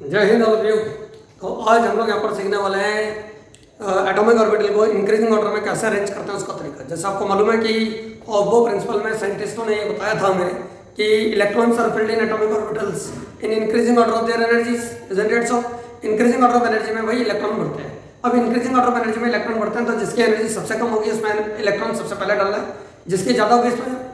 जय Hind all of you. तो आज हम लोग यहाँ पर सीखने वाले हैं एटॉमिक ऑर्बिटल को इंक्रीजिंग ऑर्डर में कैसे अरेंज करते हैं उसका तरीका। जैसे आपको मालूम है कि ऑब्बो प्रिंसिपल में साइंटिस्टों ने ये बताया था हमें कि electrons are filled in atomic orbitals in increasing order of their energies isn't it so. Increasing order of energy में वही इलेक्ट्रॉन बढ़ते हैं। अब इंक्रीजिंग ऑर्डर ऑफ एनर्जी में इलेक्ट्रॉन बढ़ते हैं तो जिसकी एनर्जी सबसे कम होगी उसमें इलेक्ट्रॉन सबसे पहले डालना है, जिसकी ज़्यादा होगी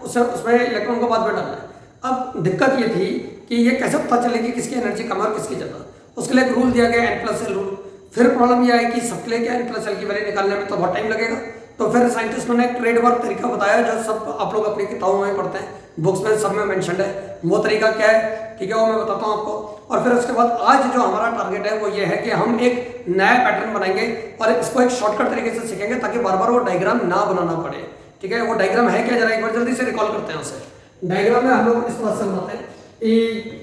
उसमें इलेक्ट्रॉन को बाद में डालना है। अब दिक्कत ये थी कि ये कैसे पता चलेगी किसकी एनर्जी कम है और किसकी ज़्यादा। उसके लिए एक रूल दिया गया n+l रूल। फिर प्रॉब्लम यह है कि सबके लिए क्या n+l की वैल्यू निकालने में तो बहुत टाइम लगेगा। तो फिर साइंटिस्टों ने एक ट्रेडमार्क तरीका बताया जो सब आप लोग अपनी किताबों में पढ़ते हैं, बुक्स में सब में मेंशन्ड है। वो तरीका क्या है, ठीक है, वो मैं बताता हूँ आपको। और फिर उसके बाद आज जो हमारा टारगेट है वो ये है कि हम एक नया पैटर्न बनाएंगे और इसको एक शॉर्टकट तरीके से सीखेंगे ताकि बार बार वो डायग्राम ना बनाना पड़े। ठीक है, वो डायग्राम है क्या, जरा एक बार जल्दी से रिकॉल करते हैं उसे। डायग्राम में हम लोग इस तरह से बनाते हैं कि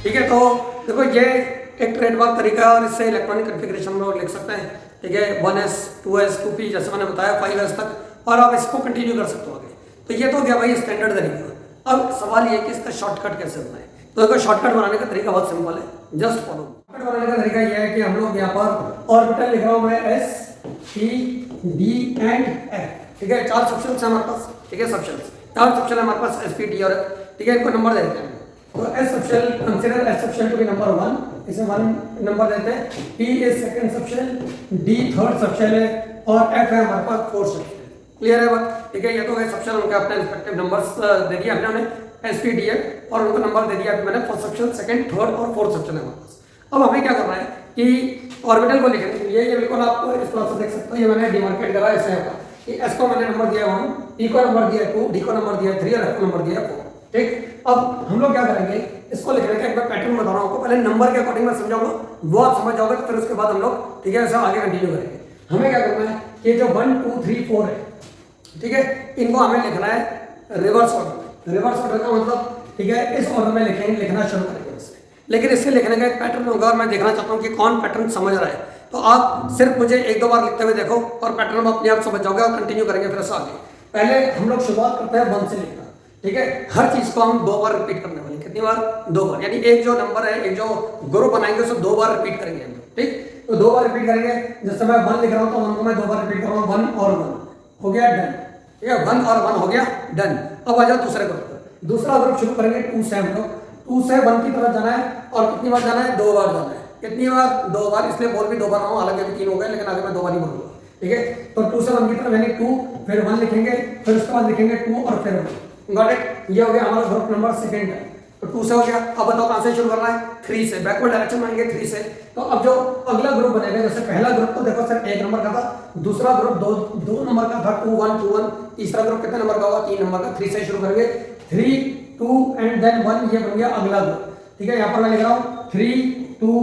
ठीक है। तो देखो ये एक ट्रेडमार्क तरीका है और इससे इलेक्ट्रॉनिक कॉन्फ़िगरेशन में लिख सकते हैं। ठीक है, 1s 2s 2p जैसे मैंने बताया 5s तक, और आप इसको कंटिन्यू कर सकते हो आगे। तो ये तो हो गया भाई स्टैंडर्ड तरीका। अब सवाल ये कि इसका शॉर्टकट कैसे बनाए। तो देखो शॉर्टकट बनाने का तरीका बहुत सिंपल है, जस्ट फॉलो। शॉर्टकट बनाने का तरीका ये है कि हम लोग यहाँ पर ऑर्बिटल लिख रहा हूँ मैं s p d and f। ठीक है, 4 सबशेल्स हैं हमारे पास। ठीक है, सबशेल्स 4 सबशेल है हमारे पास s p d और f। ठीक है, इनको नंबर देते हैं। तो S subshell consider S subshell to be number 1, इसे 1 नंबर देते हैं। P is second subshell, D third subshell है और एफ है हमारे पास फोर्थ सबशेल। क्लियर है बात? ठीक है, ये तो है सबशेल, उनके अपने रिस्पेक्टिव नंबर्स दे दिए हमने उन्हें एस पी डी एफ, और उनको नंबर दे दिया मैंने फर्स्ट सबशेल, सेकंड, थर्ड और फोर्थ सबशेल है हमारे पास। अब हमें क्या करना है कि ऑर्बिटल को लिखने के लिए ये बिल्कुल आप इस तरह से देख सकते हो, ये मैंने डिमार्केट करा ऐसे है कि एस को मैंने नंबर दिया 1, ई को नंबर दिया 2, डी को नंबर दिया 3 और एफ को नंबर दिया 4। ठीक, अब हम लोग क्या करेंगे, इसको लिखने का एक बार पैटर्न बता रहा हूं आपको। पहले नंबर के अकॉर्डिंग मैं समझाऊंगा, वो आप समझ जाओगे, तो फिर उसके बाद हम लोग, ठीक है, ऐसा आगे कंटिन्यू करेंगे। हमें क्या करना है कि जो 1 2 3 4 है, ठीक है, इनको हमें लिखना है रिवर्स ऑर्डर में। रिवर्स ऑर्डर का मतलब, ठीक है, इस ऑर्डर में लिखेंगे, लिखना शुरू करेंगे इससे। लेकिन इसके लिखने का एक पैटर्न होगा और मैं देखना चाहता हूँ कि कौन पैटर्न समझ रहा है। तो आप सिर्फ मुझे 1-2 बार लिखते हुए देखो और पैटर्न अपने आप समझ जाओगे और कंटिन्यू करेंगे फिर से आगे। पहले हम लोग शुरुआत करते हैं 1 से लिखना। ठीक है, हर चीज को हम 2 बार रिपीट करने वाले। कितनी बार? 2 बार। यानी एक जो नंबर है, एक जो ग्रुप बनाएंगे उसे 2 बार रिपीट करेंगे हम। ठीक, तो 2 बार रिपीट करेंगे। जैसे मैं 1 लिख रहा हूं तो 1 को मैं 2 बार रिपीट कर रहा हूं, 1 और 1 हो गया, डन। ठीक है, 1 और 1 हो गया, डन। अब आ जाओ दूसरे ग्रुप पर। दूसरा ग्रुप शुरू करेंगे 2 से। हम लोग 2 से 1 की तरफ जाना है और कितनी बार जाना है? 2 बार जाना है। कितनी बार? 2 बार। इसलिए बोल भी 2 बार रहा हूं, हालांकि अभी 3 हो गए, लेकिन आगे मैं 2 बार ही बोलूंगा। ठीक है, तो 2 से 1 की तरफ यानी 2, फिर 1 लिखेंगे, फिर उसके बाद लिखेंगे 2 और फिर 1। Got it? ये हो गया हमारा ग्रुप नंबर सेकंड है। तो 2 से हो गया। अब बताओ कहां से शुरू करना है? 3 से। बैकवर्ड डायरेक्शन में आएंगे 3 से। तो अब जो अगला ग्रुप बनेगा, जैसे पहला ग्रुप तो देखो सिर्फ 1 नंबर का था, दूसरा ग्रुप 2 नंबर का था, 2 1 2 1, तीसरा ग्रुप कितने नंबर का होगा? 3 नंबर का। 3 से शुरू करेंगे, 3 2 एंड देन 1, ये बन गया अगला ग्रुप। ठीक है, यहां पर मैं लिख रहा हूं 3 2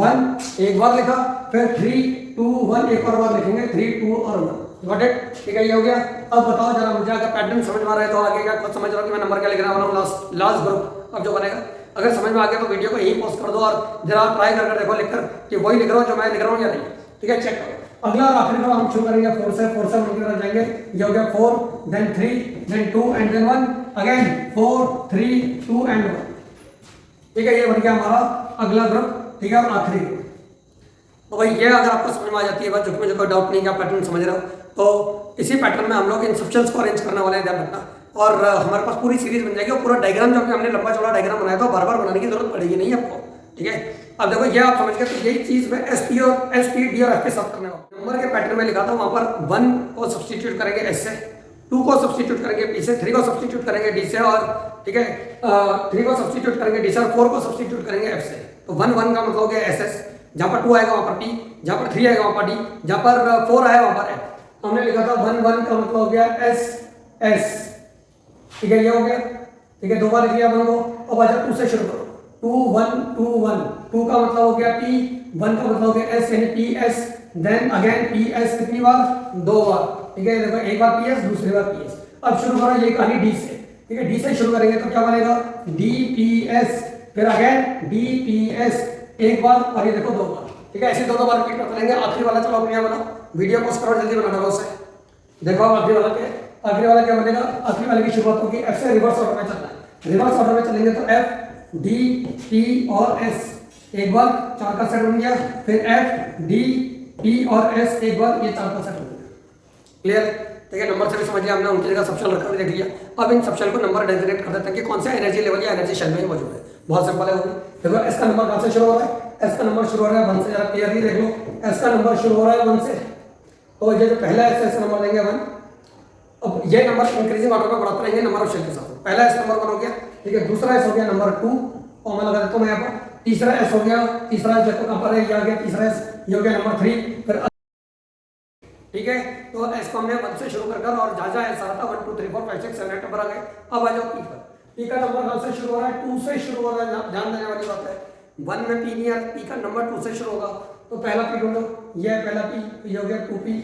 1, एक बार लिखा, फिर 3 2 1, एक और बार लिखेंगे 3 2 और 1। Got it? ठीक है, ये हो गया। अब बताओ जरा मुझे, अगर पैटर्न समझ में आ रहा है तो आगे क्या खुद समझ रहा हूं कि मैं नंबर क्या लिख रहा हूं। लास्ट ग्रुप अब जो बनेगा, अगर समझ में आ गया तो वीडियो को यहीं पॉज कर दो और जरा ट्राई कर देखो लिखकर कि वही लिख रहा हूं जो मैं लिख रहा हूं या नहीं। ठीक है, चेक करो। अगला और आखिरी ग्रुप हम शुरू करेंगे 4 से। 4 से 1 की तरफ जाएंगे, ये हो गया 4 then 3 then 2 and then 1, again 4 3 2 and 1। ठीक है, ये बन गया हमारा अगला ग्रुप। ठीक है, और आखिरी ग्रुप। तो भाई ये अगर आपको समझ में आ जाती है बात, जो मुझे कोई डाउट नहीं कि आप पैटर्न समझ रहे हो, तो इसी पैटर्न में हम लोग इन सबशेल्स को अरेंज करने वाले हैं, ध्यान रखना। और हमारे पास पूरी सीरीज बन जाएगी और पूरा डायग्राम जो हमने लंबा चौड़ा डायग्राम बनाया था बार बार बनाने की जरूरत पड़ेगी नहीं आपको। ठीक है, अब देखो ये आप समझ गए, तो यही चीज मैं एस पी डी और एफ के साथ करने वाला। नंबर के पैटर्न में लिखा था, वहां पर 1 को सब्सटीट्यूट करेंगे एस से, 2 को सब्सटीट्यूट करेंगे पी से, 3 को सब्सटीट्यूट करेंगे डी से, और ठीक है 3 को सब्सटीट्यूट करेंगे डी से, और 4 को सब्सटीट्यूट करेंगे एफ से। तो 1 1 का मतलब हो गया एस एस, जहां पर 2 आएगा वहां पर टी, जहां पर 3 आएगा वहां पर डी, जहां पर 4 आया वहां पर एफ। हमने लिखा था 1 1 का मतलब हो गया एस एस। ठीक है, ये हो गया। ठीक है, 2 बार लिख लिया 1 को। अब आ जाओ 2 से शुरू करो, 2 1 2 1, 2 का मतलब हो गया टी, 1 का मतलब हो गया S यानी PS, देन अगेन PS कितनी बार? 2 बार, ठीक है। देखो एक बार PS, दूसरी बार PS। अब शुरू करो ये कहानी D से, ठीक है। D से शुरू करेंगे तो क्या बनेगा? DPS, फिर अगेन DPS एक बार, और ये देखो 2 बार, ठीक है। ऐसे 2 बार रिपीट करते रहेंगे। आखिरी वाला चलो अपने यहाँ बनाओ, वीडियो को करो जल्दी बनाना है उसे। देखो आखिरी वाला क्या बनेगा? आखिरी वाले की शुरुआत होगी F से, रिवर्स ऑर्डर में चलना है। रिवर्स ऑर्डर में चलेंगे तो F D P और S एक बार 4 का सेट बन गया, फिर F D P और S एक बार, ये 4 का सेट बन गया। क्लियर? ठीक है। नंबर से भी समझ लिया हमने, उनकी जगह सबशेल रखकर भी देख लिया। अब इन सबशेल को नंबर डेजिग्नेट कर देते हैं कि कौन सा एनर्जी लेवल या एनर्जी शेल में मौजूद है। बहुत सिंपल है। देखो S का नंबर कहां से शुरू हो रहा है? S का नंबर शुरू हो रहा है 1 से। जरा क्लियरली देख लो, S का नंबर शुरू हो रहा है 1 से, तो ये जो पहला S का नंबर लेंगे 1। अब ये नंबर इंक्रीजिंग ऑर्डर में बढ़ाते रहेंगे नंबर ऑफ शेल के साथ। पहला S नंबर 1 हो गया, ठीक है। दूसरा S हो गया नंबर 2, और मैं लगा देता हूं यहाँ पर। तीसरा S हो गया, तीसरा S देखो कहां पर है, ये आ गया तीसरा S, ये हो गया नंबर 3, फिर ठीक है। तो S को हमने 1 से शुरू कर और जहाँ जहाँ S आ रहा था 1 2 3 4 5 6 7 8 नंबर आ गए। अब आ जाओ P पर। P का नंबर कहाँ से शुरू हो रहा है? 2 से शुरू हो रहा है। ध्यान देने वाली बात है, 1 में P नहीं है, P का नंबर 2 से शुरू होगा। तो पहला P ढूंढो, ये है पहला P, ये हो गया 2P,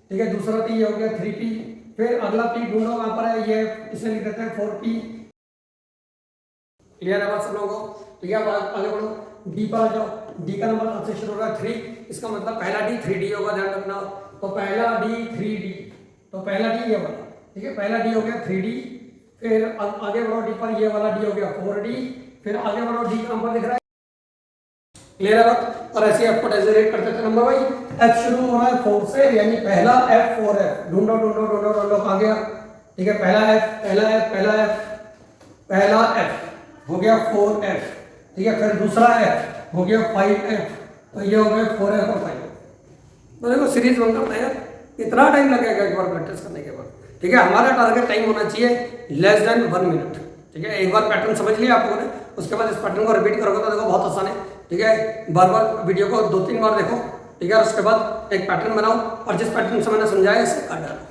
ठीक है। दूसरा P ये हो गया 3P, फिर अगला P ढूंढो, वहां पर है, ये इसे लिख देते हैं 4P। क्लियर है बात सब लोगों को? ठीक है। अब आगे बढ़ो, D पर आ जाओ। D का नंबर कहाँ से शुरू हो रहा है? 3, इसका मतलब पहला D 3D होगा, ध्यान रखना। तो पहला D 3D, तो पहला D ये वाला, ठीक है। पहला D हो गया 3D, फिर आगे बढ़ो D पर, ये वाला D हो गया 4D, फिर आगे बढ़ो D का नंबर दिख रहा है। क्लियर है बात? और ऐसे F को डेजिग्नेट करते थे नंबर भाई। F शुरू हो रहा है 4 से, यानी पहला F 4F, ढूंढो ढूंढो ढूंढो ढूंढो, आ गया, ठीक है। पहला F, पहला F, पहला F, पहला F हो गया 4F, ठीक है। फिर दूसरा F हो गया 5F, तो ये हो गया 4F और 5F। तो देखो सीरीज बन करता है यार, इतना टाइम लगेगा एक बार प्रैक्टिस करने के बाद, ठीक है। हमारा टारगेट टाइम होना चाहिए लेस देन 1 मिनट, ठीक है। एक बार पैटर्न समझ लिया आप लोगों ने, उसके बाद इस पैटर्न को रिपीट करोगे तो देखो बहुत आसान है, ठीक है। बार बार वीडियो को 2-3 बार देखो, ठीक है। उसके बाद एक पैटर्न बनाओ और जिस पैटर्न से मैंने समझाया इसे काट डालो,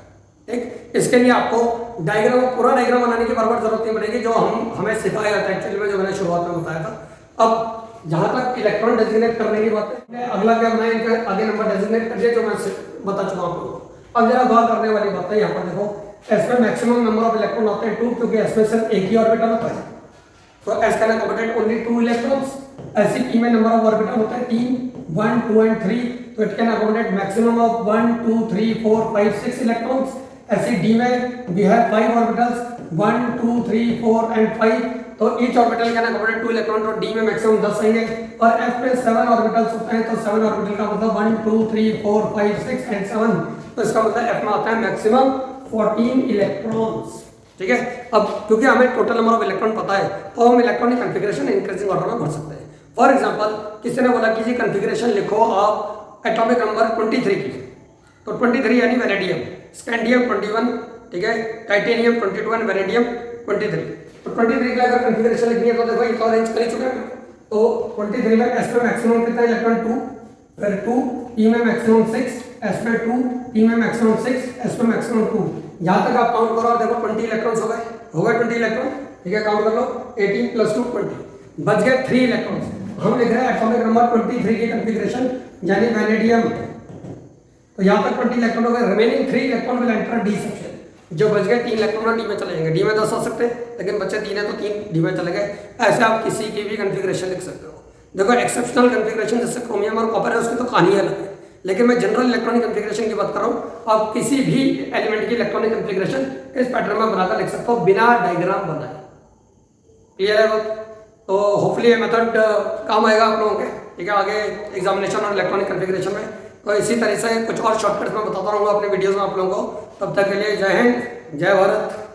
ठीक। इसके लिए आपको डायग्राम, पूरा डायग्राम बनाने की बार बार जरूरत नहीं पड़ेगी, जो हमें सिखाया था एक्चुअली में, जो मैंने शुरुआत में बताया था। अब जहां तक इलेक्ट्रॉन डेजिग्नेट करने की बात है, अगला क्या बनाए, इनका आगे नंबर डेजिग्नेट कर दिया जो मैं बता चुका हूं आपको। अब जरा गौर करने वाली बात है, यहाँ पर देखो S में मैक्सिमम नंबर ऑफ इलेक्ट्रॉन होते हैं 2, क्योंकि S में सिर्फ एक ही ऑर्बिटल होता है, तो S can accommodate only 2 electrons. ऐसे P में नंबर ऑफ ऑर्बिटल होता है 3, 1 2 एंड 3, तो it can accommodate maximum of 1 2 3 4 5 6 electrons. ऐसे D में वी हैव 5 ऑर्बिटल्स 1 2 3 4 एंड 5, तो each orbital can accommodate 2 electron, तो D में मैक्सिमम 10 आएंगे। और F में 7 ऑर्बिटल्स होते हैं, तो 7 ऑर्बिटल का मतलब 1 2 3 4 5 6 एंड 7, तो इसका मतलब F में आता है मैक्सिमम 14 इलेक्ट्रॉन्स, ठीक है। अब क्योंकि हमें टोटल नंबर ऑफ इलेक्ट्रॉन पता है, तो हम इलेक्ट्रॉनिक कॉन्फ़िगरेशन इंक्रीजिंग ऑर्डर में भर सकते हैं। फॉर एग्जांपल किसी ने बोला कि जी कॉन्फ़िगरेशन लिखो आप एटॉमिक नंबर 23 की, तो 23 यानी वेनेडियम, स्कैंडियम 21, ठीक है, टाइटेनियम 22 एंड वेनेडियम 23। तो 23 की अगर कॉन्फ़िगरेशन लिखनी है तो देखो ये तो अरेंज कर ही चुके हैं। तो 23 में S में मैक्सिमम कितना इलेक्ट्रॉन 2, फिर 2, P में मैक्सिमम 6, S में 2, P में मैक्सिमम 6, S में मैक्सिमम 2। यहाँ तक आप काउंट करो और देखो 20 इलेक्ट्रॉन्स हो गए 20 इलेक्ट्रॉन, ठीक है। काउंट कर लो 18 + 2 20, बच गए 3 इलेक्ट्रॉन्स। हम लिख रहे हैं एटॉमिक नंबर 23 की कॉन्फ़िगरेशन यानी वेनेडियम, तो यहाँ तक 20 इलेक्ट्रॉन हो गए। Remaining 3 electron will enter D section, जो बच गए 3 इलेक्ट्रॉन D में चले जाएंगे। D में 10 हो सकते हैं, लेकिन बच्चे 3 है तो 3 D में चले गए। ऐसे आप किसी की भी कॉन्फ़िगरेशन लिख सकते हो। देखो एक्सेप्शनल कॉन्फ़िगरेशन जैसे क्रोमियम और कॉपर है, उसकी तो कहानी अलग है, लेकिन मैं जनरल इलेक्ट्रॉनिक कॉन्फ़िगरेशन की बात कर रहा हूँ। आप किसी भी एलिमेंट की इलेक्ट्रॉनिक कॉन्फ़िगरेशन इस पैटर्न में बनाकर लिख सकते हो बिना डायग्राम बनाए। क्लियर है बात? तो होपफुली ये मेथड काम आएगा आप लोगों के, ठीक है, आगे एग्जामिनेशन और इलेक्ट्रॉनिक कॉन्फ़िगरेशन में। तो इसी तरह से कुछ और शॉर्टकट्स मैं बताता रहूँगा अपने वीडियोज़ में आप लोगों को। तब तक के लिए जय हिंद, जय भारत।